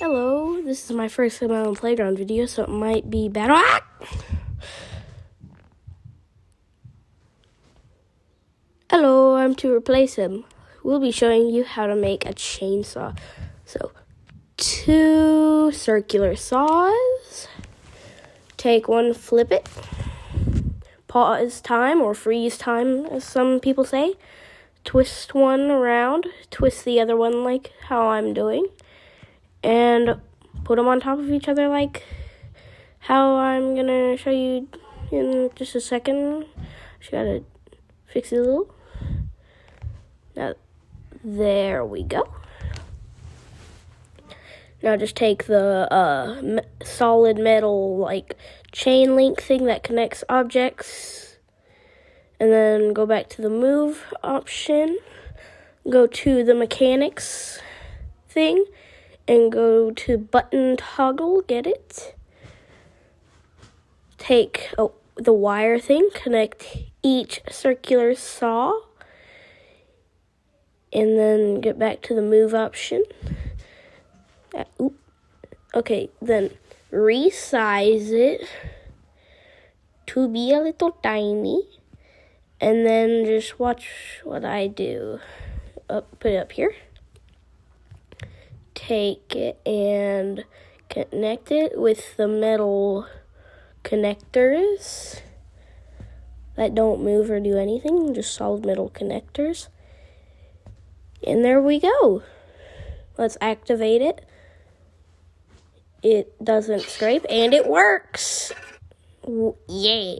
Hello, this is my first Melon playground video, so it might be bad. Hello, I'm to replace him. We'll be showing you how to make a chainsaw. So, 2 circular saws. Take one, flip it. Pause time or freeze time, as some people say. Twist one around, twist the other one like how I'm doing. And put them on top of each other like how I'm going to show you in just a second. Just got to fix it a little. Now, there we go. Now just take the solid metal like chain link thing that connects objects. And then go back to the move option. Go to the mechanics thing. And go to button toggle, get it? Take the wire thing, connect each circular saw, and then get back to the move option. Okay, then resize it to be a little tiny, and then just watch what I do. Put it up here. Take it and connect it with the metal connectors that don't move or do anything, just solid metal connectors. And there we go. Let's activate it. It doesn't scrape and it works. Yay.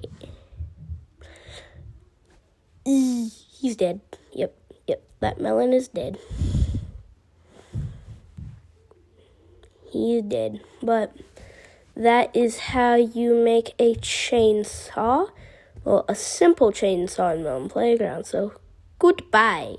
He's dead. Yep, that melon is dead. He is dead. But that is how you make a chainsaw. Well, a simple chainsaw in Melon Playground. So, goodbye.